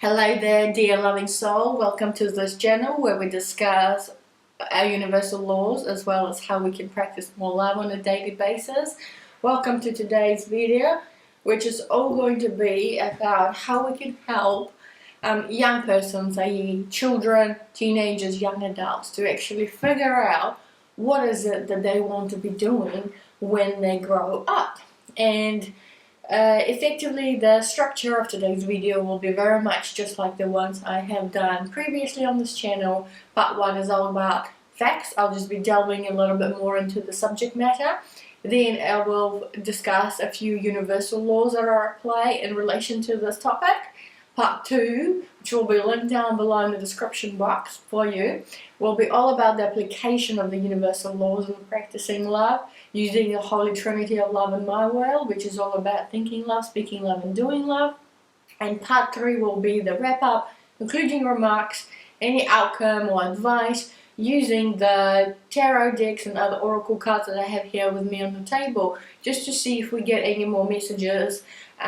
Hello there, dear loving soul. Welcome to this channel where we discuss our universal laws as well as how we can practice more love on a daily basis. Welcome to today's video, which is all going to be about how we can help young persons, i.e. children, teenagers, young adults, to actually figure out what is it that they want to be doing when they grow up. And effectively, the structure of today's video will be very much just like the ones I have done previously on this channel. Part 1 is all about facts. I'll just be delving a little bit more into the subject matter. Then I will discuss a few universal laws that are at play in relation to this topic. Part 2, which will be linked down below in the description box for you, will be all about the application of the universal laws and practicing love, using the Holy Trinity of love in my world, which is all about thinking love, speaking love, and doing love. And part 3 will be the wrap-up, concluding remarks, any outcome or advice, using the tarot decks and other oracle cards that I have here with me on the table, just to see if we get any more messages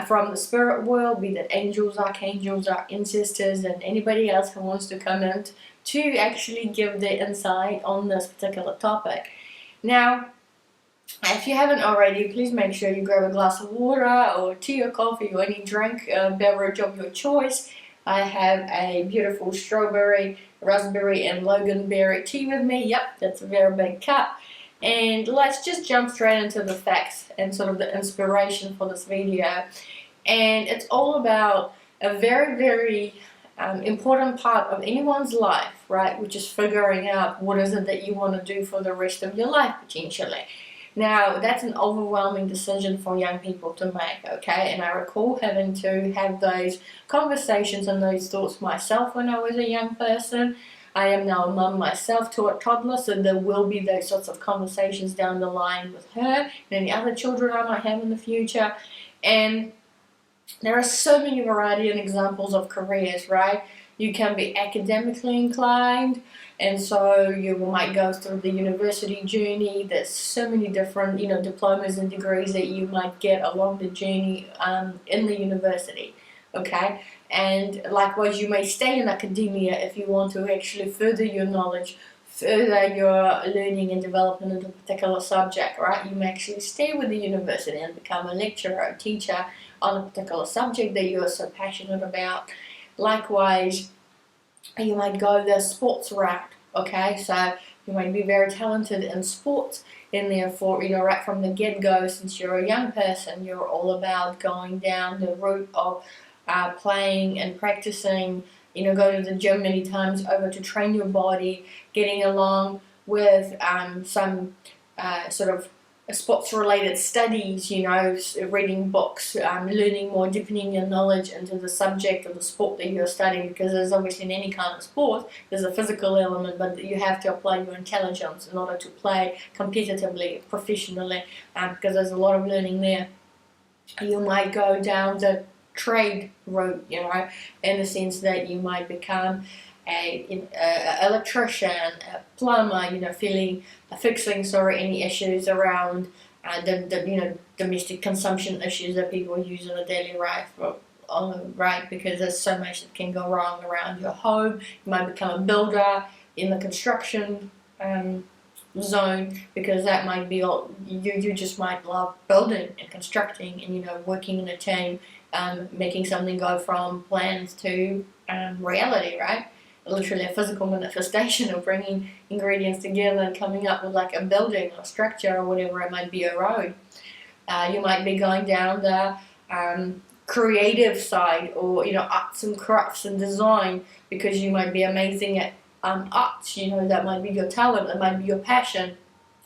from the spirit world, be that angels, archangels, our ancestors, and anybody else who wants to come in to actually give their insight on this particular topic. Now, if you haven't already, please make sure you grab a glass of water or tea or coffee or any drink, beverage of your choice. I have a beautiful strawberry, raspberry, and loganberry tea with me. Yep, that's a very big cup. And let's just jump straight into the facts and sort of the inspiration for this video. And it's all about a very, very important part of anyone's life, right? Which is figuring out what is it that you want to do for the rest of your life, potentially. Now, that's an overwhelming decision for young people to make, okay? And I recall having to have those conversations and those thoughts myself when I was a young person. I am now a mum myself to a toddler, so there will be those sorts of conversations down the line with her and any other children I might have in the future. And there are so many variety and examples of careers, right? You can be academically inclined, and so you might go through the university journey. There's so many different, diplomas and degrees that you might get along the journey in the university, okay? And likewise, you may stay in academia if you want to actually further your knowledge, further your learning and development in a particular subject, right? You may actually stay with the university and become a lecturer or teacher on a particular subject that you are so passionate about. Likewise, you might go the sports route, okay? So you might be very talented in sports, and therefore, right from the get-go, since you're a young person, you're all about going down the route of playing and practicing, going to the gym many times over to train your body, getting along with some sort of sports-related studies, reading books, learning more, deepening your knowledge into the subject of the sport that you're studying, because there's obviously in any kind of sport, there's a physical element, but you have to apply your intelligence in order to play competitively, professionally, because there's a lot of learning there. You might go down the trade route, in the sense that you might become an electrician, a plumber, fixing any issues around the domestic consumption issues that people use in a daily life, right? Because there's so much that can go wrong around your home. You might become a builder in the construction zone, because that might be all you just might love building and constructing and working in a team, making something go from plans to reality, right? Literally a physical manifestation of bringing ingredients together and coming up with like a building or structure or whatever it might be, a road. You might be going down the creative side, or arts and crafts and design, because you might be amazing at arts, that might be your talent, that might be your passion.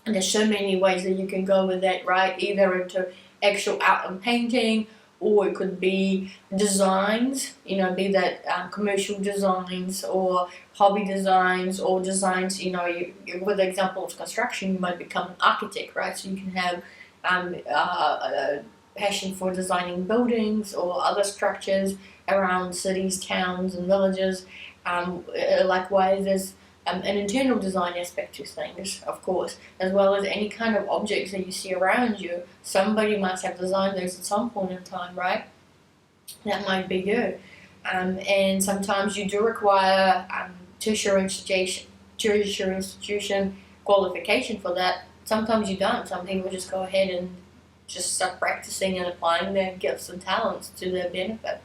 And there's so many ways that you can go with that, right? Either into actual art and painting, or it could be designs, be that commercial designs or hobby designs, or designs, with the example of construction, you might become an architect, right? So you can have a passion for designing buildings or other structures around cities, towns, and villages. Likewise, there's an internal design aspect to things, of course, as well as any kind of objects that you see around you. Somebody must have designed those at some point in time, right? That might be you. and sometimes you do require tertiary institution qualification for that. Sometimes you don't. Some people just go ahead and just start practicing and applying their gifts and talents to their benefit.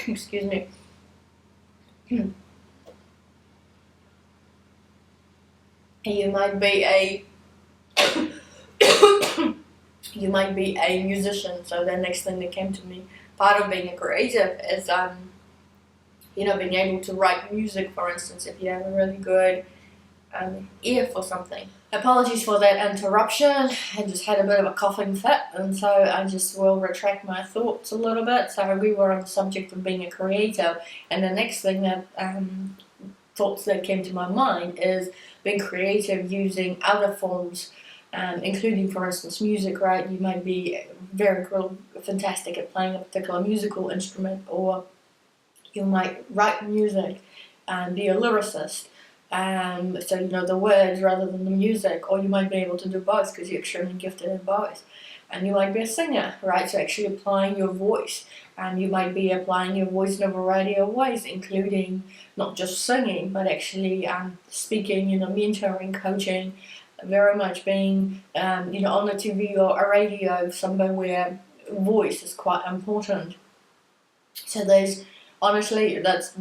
Excuse me. You might be a you might be a musician. So the next thing that came to me, part of being a creative is being able to write music, for instance, if you have a really good ear for something. Apologies for that interruption. I just had a bit of a coughing fit, and so I just will retract my thoughts a little bit. So we were on the subject of being a creative, and the next thing that thoughts that came to my mind is being creative using other forms, including, for instance, music. Right? You might be very fantastic at playing a particular musical instrument, or you might write music and be a lyricist. So you know the words rather than the music, or you might be able to do both because you're extremely gifted in both. And you might be a singer, right? So actually applying your voice, and you might be applying your voice in a variety of ways, including not just singing, but actually speaking, mentoring, coaching, very much being, on the TV or a radio, somewhere where voice is quite important. So there's, honestly, that's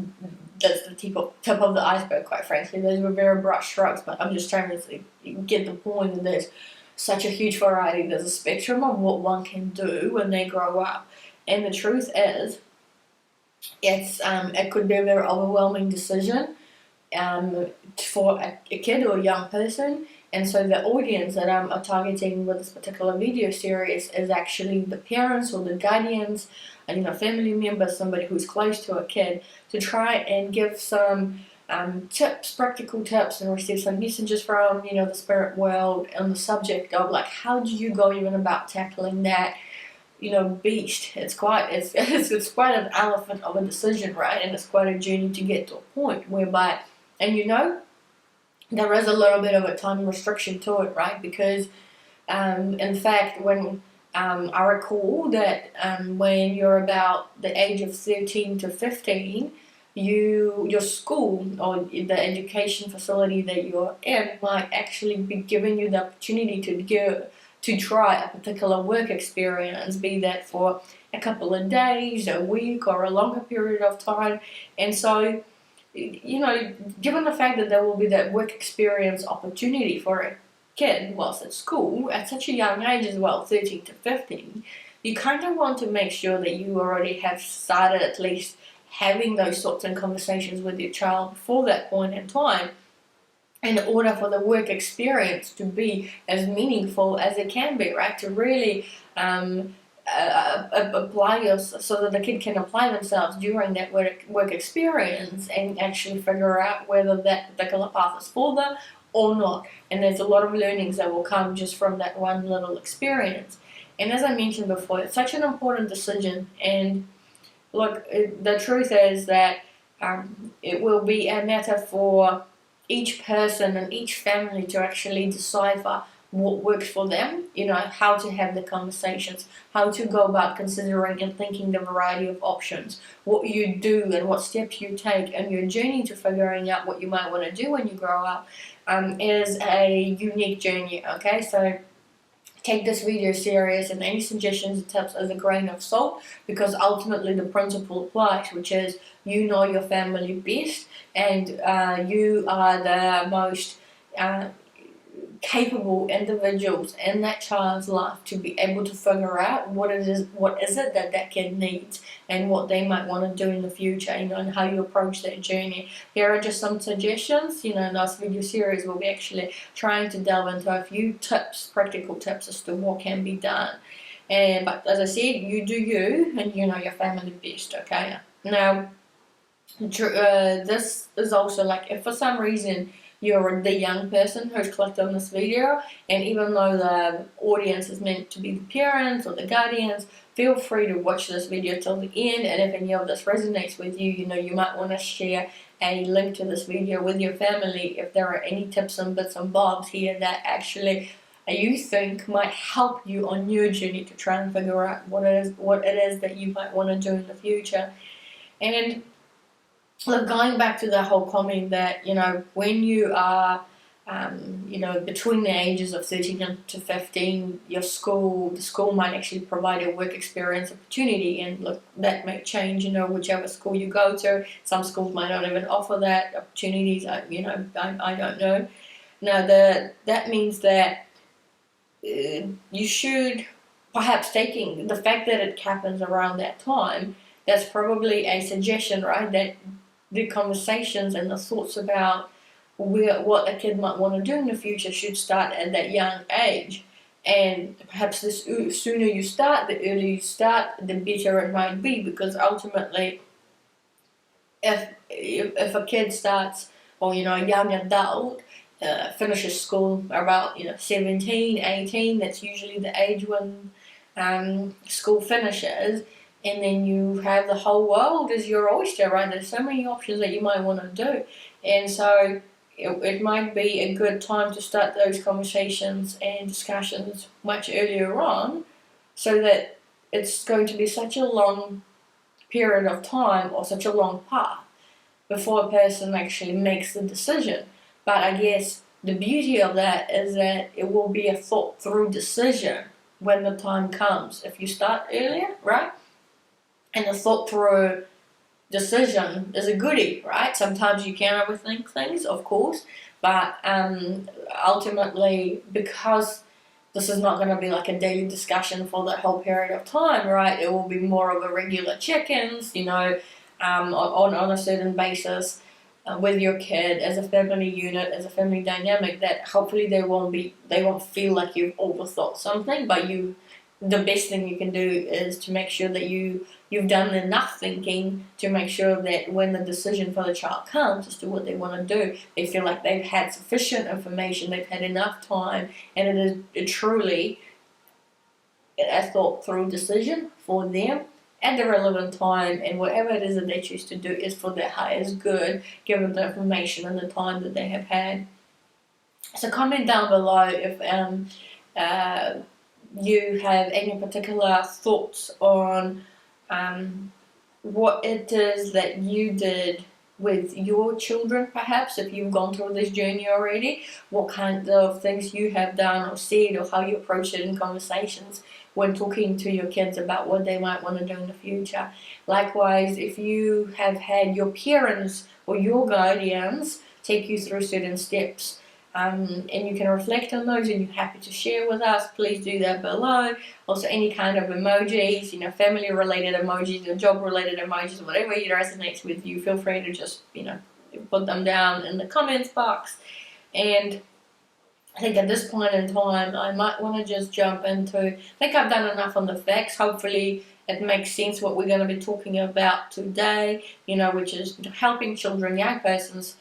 the tip of the iceberg, quite frankly. Those were very broad strokes, but I'm just trying to get the point that there's such a huge variety. There's a spectrum of what one can do when they grow up. And the truth is, it could be a very overwhelming decision for a kid or a young person. And so the audience that I'm targeting with this particular video series is actually the parents or the guardians, and family members, somebody who's close to a kid, to try and give some tips, practical tips, and receive some messages from the spirit world on the subject of like, how do you go even about tackling that beast. It's quite an elephant of a decision, right? And it's quite a journey to get to a point whereby, and there is a little bit of a time restriction to it, right? Because in fact, when I recall that when you're about the age of 13 to 15, your school or the education facility that you're in might actually be giving you the opportunity to try a particular work experience, be that for a couple of days, a week, or a longer period of time. And so, given the fact that there will be that work experience opportunity for a kid whilst at school at such a young age as well, 13 to 15, you kind of want to make sure that you already have started at least having those sorts of conversations with your child before that point in time, in order for the work experience to be as meaningful as it can be, right? To really apply so that the kid can apply themselves during that work experience and actually figure out whether that particular path is for them or not. And there's a lot of learnings that will come just from that one little experience. And as I mentioned before, it's such an important decision. And look, the truth is that it will be a matter for each person and each family to actually decipher what works for them, how to have the conversations, how to go about considering and thinking the variety of options, what you do and what steps you take, and your journey to figuring out what you might want to do when you grow up is a unique journey, okay? So take this video serious, and any suggestions and tips as a grain of salt, because ultimately the principle applies, which is you know your family best, and you are the most capable individuals in that child's life to be able to figure out what is it that kid needs and what they might want to do in the future, and how you approach that journey. Here are just some suggestions. In this video series we'll be actually trying to delve into a few tips, practical tips as to what can be done. But as I said, you do you, and you know your family best, okay? Now, this is also like, if for some reason you're the young person who's clicked on this video, and even though the audience is meant to be the parents or the guardians, feel free to watch this video till the end. And if any of this resonates with you, you might want to share a link to this video with your family if there are any tips and bits and bobs here that actually you think might help you on your journey to try and figure out what it is that you might want to do in the future. And look, going back to the whole comment that, when you are, between the ages of 13 to 15, the school might actually provide a work experience opportunity. And look, that may change, whichever school you go to. Some schools might not even offer that opportunities. I don't know. Now, that means that you should, perhaps taking the fact that it happens around that time, that's probably a suggestion, right? That the conversations and the thoughts about what a kid might want to do in the future should start at that young age. And perhaps the sooner you start, the earlier you start, the better it might be, because ultimately, if a kid starts, or a young adult finishes school about 17, 18, that's usually the age when school finishes, and then you have the whole world as your oyster, right? There's so many options that you might want to do, and so it might be a good time to start those conversations and discussions much earlier on, so that it's going to be such a long period of time, or such a long path, before a person actually makes the decision. But I guess the beauty of that is that it will be a thought through decision when the time comes. If you start earlier, right? And the thought through decision is a goodie, right? Sometimes you can overthink things, of course, but ultimately, because this is not going to be like a daily discussion for that whole period of time, right? It will be more of a regular check-ins, on a certain basis with your kid, as a family unit, as a family dynamic, that hopefully they won't feel like you've overthought something, but the best thing you can do is to make sure that you've done enough thinking to make sure that when the decision for the child comes as to what they want to do, they feel like they've had sufficient information, they've had enough time, and it is truly a thought through decision for them at the relevant time, and whatever it is that they choose to do is for their highest good, given the information and the time that they have had. So comment down below if you have any particular thoughts on what it is that you did with your children, perhaps, if you've gone through this journey already, what kind of things you have done or said, or how you approach it in conversations when talking to your kids about what they might want to do in the future. Likewise, if you have had your parents or your guardians take you through certain steps, and you can reflect on those, and you're happy to share with us, please do that below. Also, any kind of emojis, family related emojis or job related emojis, whatever resonates with you, feel free to just put them down in the comments box. And I think at this point in time, I might want to just jump into, I think I've done enough on the facts. Hopefully it makes sense what we're going to be talking about today, which is helping children, young persons,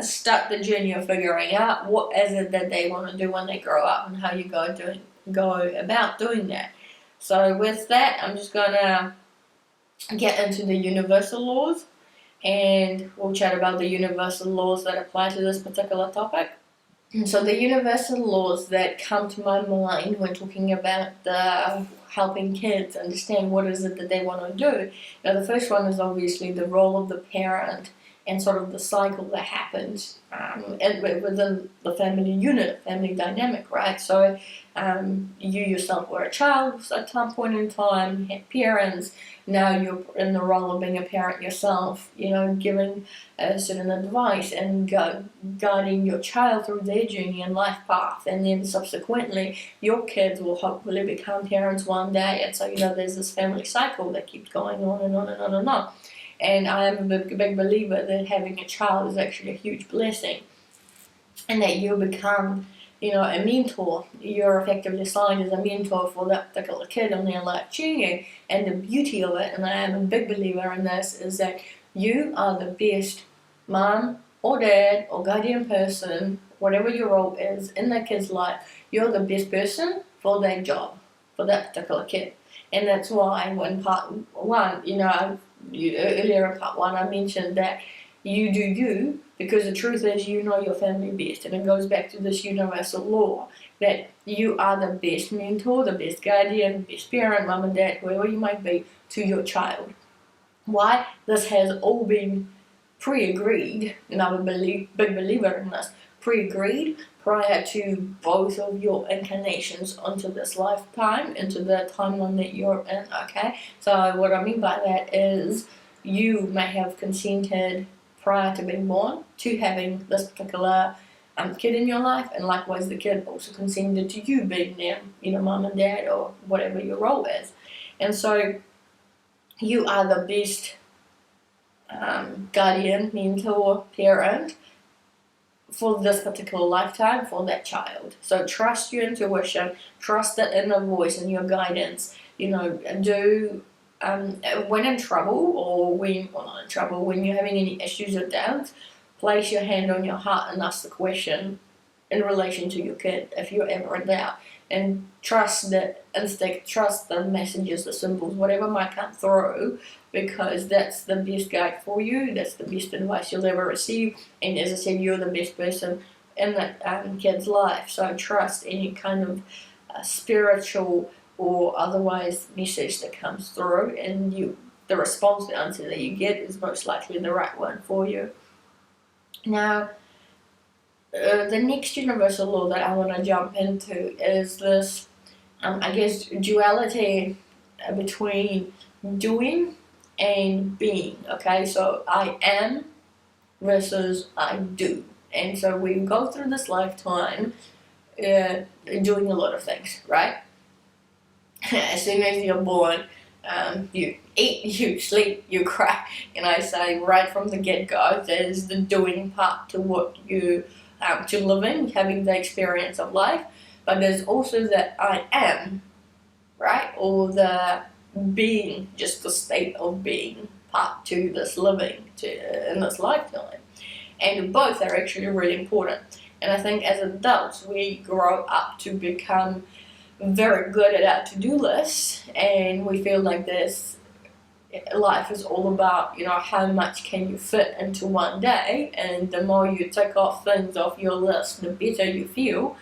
start the journey of figuring out what is it that they want to do when they grow up, and how you go about doing that. So with that, I'm just going to get into the universal laws, and we'll chat about the universal laws that apply to this particular topic. So the universal laws that come to my mind when talking about helping kids understand what is it that they want to do. Now, the first one is obviously the role of the parent, and sort of the cycle that happens within the family unit, family dynamic, right? So you yourself were a child at some point in time, had parents, now you're in the role of being a parent yourself, giving certain advice and guiding your child through their journey and life path, and then subsequently your kids will hopefully become parents one day, and so there's this family cycle that keeps going on and on and on and on. And I am a big believer that having a child is actually a huge blessing, and that you become, a mentor. You're effectively assigned as a mentor for that particular kid on their life journey. And the beauty of it, and I am a big believer in this, is that you are the best mom or dad or guardian person, whatever your role is in that kid's life. You're the best person for that job, for that particular kid. And that's why when part one, earlier in part one, I mentioned that you do you, because the truth is you know your family best, and it goes back to this universal law that you are the best mentor, the best guardian, best parent, mom and dad, whoever you might be, to your child. Why? This has all been pre-agreed, and I'm a big believer in this, pre-agreed prior to both of your incarnations onto this lifetime, into the timeline that you're in, okay? So what I mean by that is you may have consented prior to being born to having this particular kid in your life, and likewise the kid also consented to you being their, mum and dad or whatever your role is. And so you are the best guardian, mentor, parent for this particular lifetime for that child. So trust your intuition, trust that inner voice and your guidance. Do when in trouble, or not in trouble, when you're having any issues or doubts, place your hand on your heart and ask the question in relation to your kid if you're ever in doubt. And trust the instinct, trust the messages, the symbols, whatever might come through, because that's the best guide for you, that's the best advice you'll ever receive. And as I said, you're the best person in that kid's life. So trust any kind of spiritual or otherwise message that comes through, and the response, the answer that you get is most likely the right one for you. Now, the next universal law that I want to jump into is this, duality between doing and being, okay? So I am versus I do. And so we go through this lifetime doing a lot of things, right? As soon as you're born, you eat, you sleep, you cry. And I say right from the get-go, there's the doing part to what you to living, having the experience of life, but there's also the I am, right? Or the being, just the state of being part to this living, in this lifetime. And both are actually really important. And I think as adults, we grow up to become very good at our to-do lists, and we feel like this life is all about, how much can you fit into one day, and the more you tick off things off your list, the better you feel,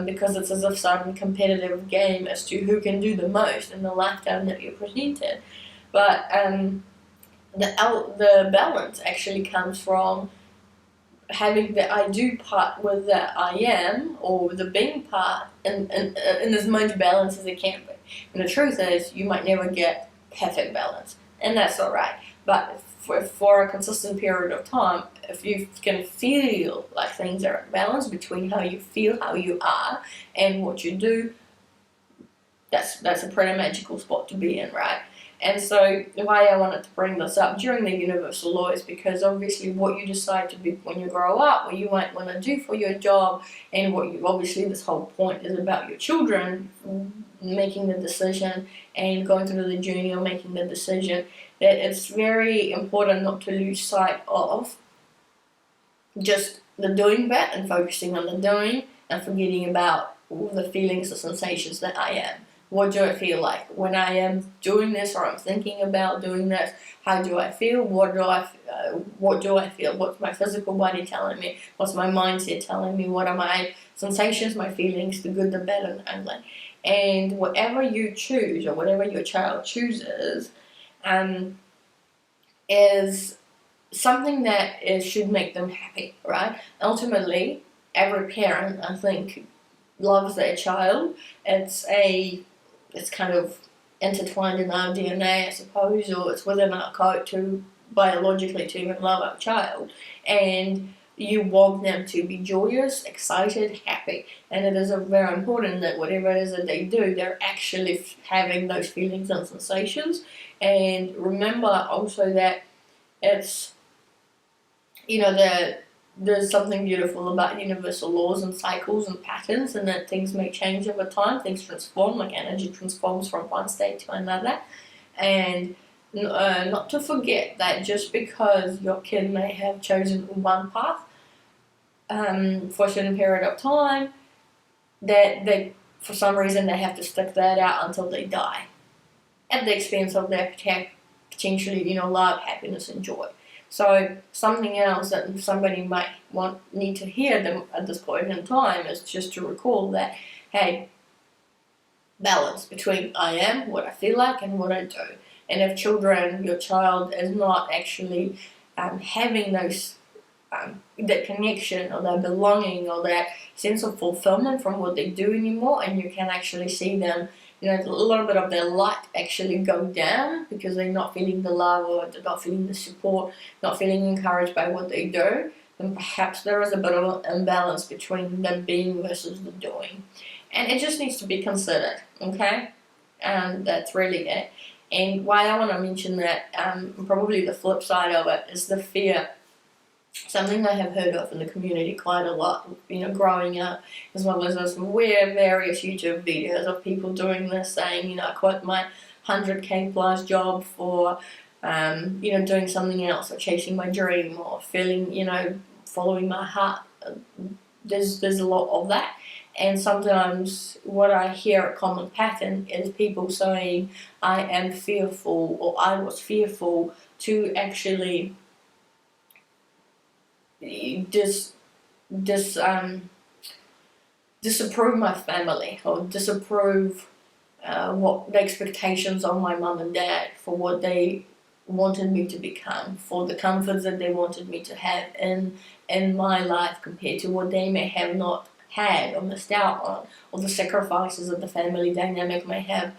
because it's as if some competitive game as to who can do the most in the lifetime that you're presented. But the balance actually comes from having the I do part with the I am, or the being part, in as much balance as it can be. And the truth is, you might never get perfect balance, and that's alright. But for a consistent period of time, if you can feel like things are in balance between how you feel, how you are, and what you do, that's a pretty magical spot to be in, right? And so why I wanted to bring this up during the universal law is because obviously what you decide to be when you grow up, what you might want to do for your job, and obviously this whole point is about your children making the decision and going through the journey of making the decision, that it's very important not to lose sight of just the doing bit and focusing on the doing and forgetting about all the feelings, the sensations that I am. What do I feel like when I am doing this, or I'm thinking about doing this? How do I feel? What do I feel? What's my physical body telling me? What's my mindset telling me? What are my sensations, my feelings, the good, the bad, and the ugly? And whatever you choose, or whatever your child chooses, is something that should make them happy, right? Ultimately, every parent, I think, loves their child. It's kind of intertwined in our DNA, I suppose, or it's within our code to biologically to even love our child. And you want them to be joyous, excited, happy. And it is very important that whatever it is that they do, they're actually having those feelings and sensations. And remember also that it's, there's something beautiful about universal laws and cycles and patterns, and that things may change over time, things transform, like energy transforms from one state to another. And not to forget that just because your kid may have chosen one path for a certain period of time, that they, for some reason, they have to stick that out until they die, at the expense of their potentially, love, happiness, and joy. So something else that somebody might need to hear them at this point in time is just to recall that, hey, balance between I am, what I feel like, and what I do. And if your child is not actually having those that connection or that belonging or that sense of fulfillment from what they do anymore, and you can actually see them, a little bit of their light actually go down because they're not feeling the love, or they're not feeling the support, not feeling encouraged by what they do, then perhaps there is a bit of an imbalance between the being versus the doing. And it just needs to be considered, okay? And that's really it. And why I want to mention that, probably the flip side of it, is the fear. Something I have heard of in the community quite a lot, growing up, as well as I aware various YouTube videos of people doing this, saying, I quit my 100k plus job for, doing something else, or chasing my dream, or feeling, following my heart. There's a lot of that. And sometimes what I hear a common pattern is people saying, I am fearful, or I was fearful to actually disapprove my family, or disapprove what the expectations of my mum and dad for what they wanted me to become, for the comforts that they wanted me to have in my life compared to what they may have not had or missed out on, or the sacrifices that the family dynamic may have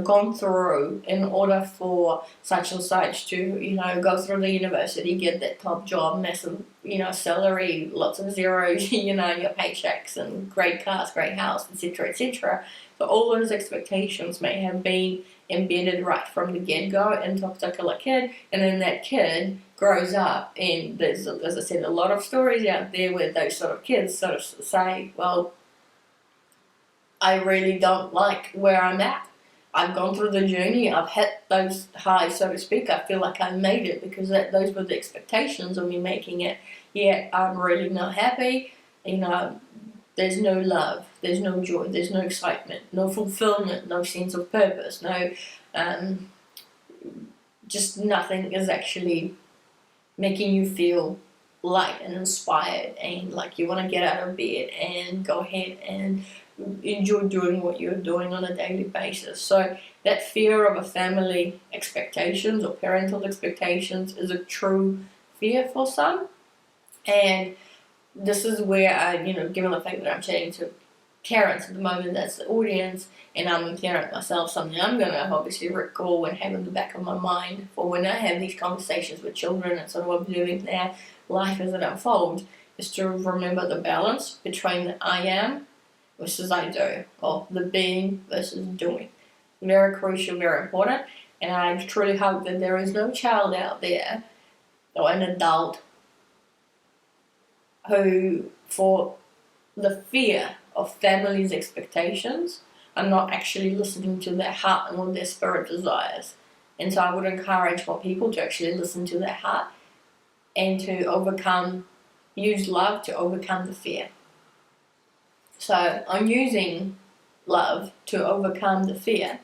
gone through in order for such and such to, go through the university, get that top job, massive, salary, lots of zeros, your paychecks, and great cars, great house, etc., etc. So all those expectations may have been embedded right from the get-go into a particular kid, and then that kid grows up, and there's, as I said, a lot of stories out there where those sort of kids sort of say, well, I really don't like where I'm at. I've gone through the journey, I've hit those highs, so to speak, I feel like I made it because those were the expectations of me making it, yet I'm really not happy, there's no love, there's no joy, there's no excitement, no fulfillment, no sense of purpose, no, just nothing is actually making you feel light and inspired and like you want to get out of bed and go ahead and enjoy doing what you're doing on a daily basis. So that fear of a family expectations or parental expectations is a true fear for some. And this is where I, given the fact that I'm chatting to parents at the moment, that's the audience, and I'm a parent myself, something I'm going to obviously recall and have in the back of my mind for when I have these conversations with children and sort of observing their life as it unfolds, is to remember the balance between the I am versus I do, or the being versus doing. Very crucial, very important, and I truly hope that there is no child out there, or an adult, who, for the fear of family's expectations, are not actually listening to their heart and what their spirit desires. And so I would encourage more people to actually listen to their heart and to use love to overcome the fear. So I'm using love to overcome the fear.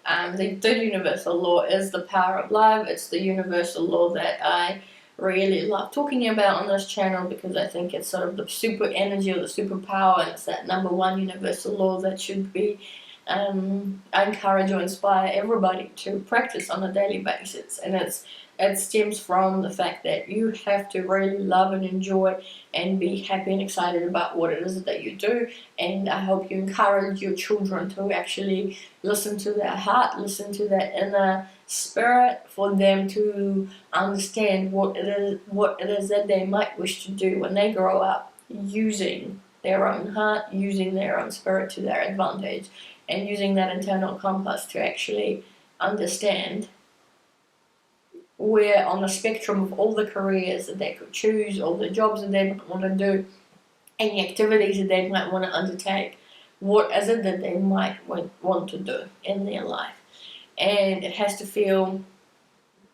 The third universal law is the power of love. It's the universal law that I really love talking about on this channel because I think it's sort of the super energy or the superpower, and it's that number one universal law that should be I encourage or inspire everybody to practice on a daily basis. And it stems from the fact that you have to really love and enjoy and be happy and excited about what it is that you do. And I hope you encourage your children to actually listen to their heart, listen to that inner spirit, for them to understand what it is that they might wish to do when they grow up, using their own heart, using their own spirit to their advantage, and using that internal compass to actually understand where on the spectrum of all the careers that they could choose, all the jobs that they might want to do, any activities that they might want to undertake, what is it that they might want to do in their life. And it has to feel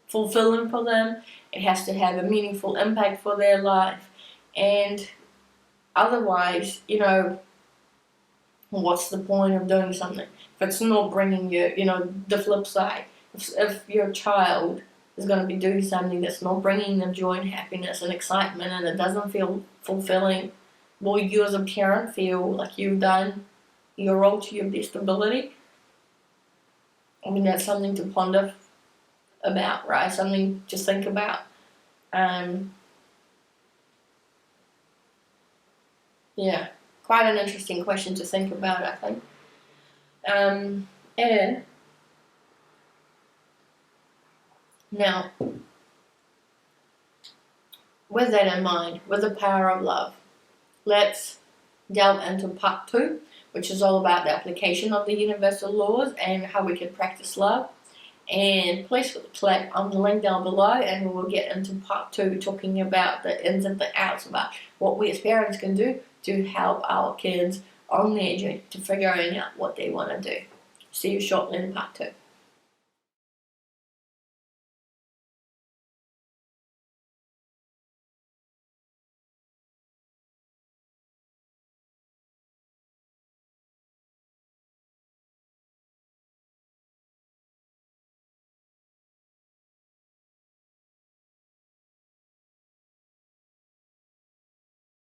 fulfilling for them, it has to have a meaningful impact for their life, and otherwise, what's the point of doing something if it's not bringing you, the flip side, if your child is going to be doing something that's not bringing them joy and happiness and excitement, and it doesn't feel fulfilling, will you as a parent feel like you've done your role to your best ability? I mean, that's something to ponder about, right? Something to think about. Yeah, quite an interesting question to think about, I think. And now, with that in mind, with the power of love, let's delve into part 2, which is all about the application of the universal laws and how we can practice love. And please click on the link down below and we will get into part 2, talking about the ins and the outs about what we as parents can do to help our kids on their journey to figuring out what they want to do. See you shortly in part 2.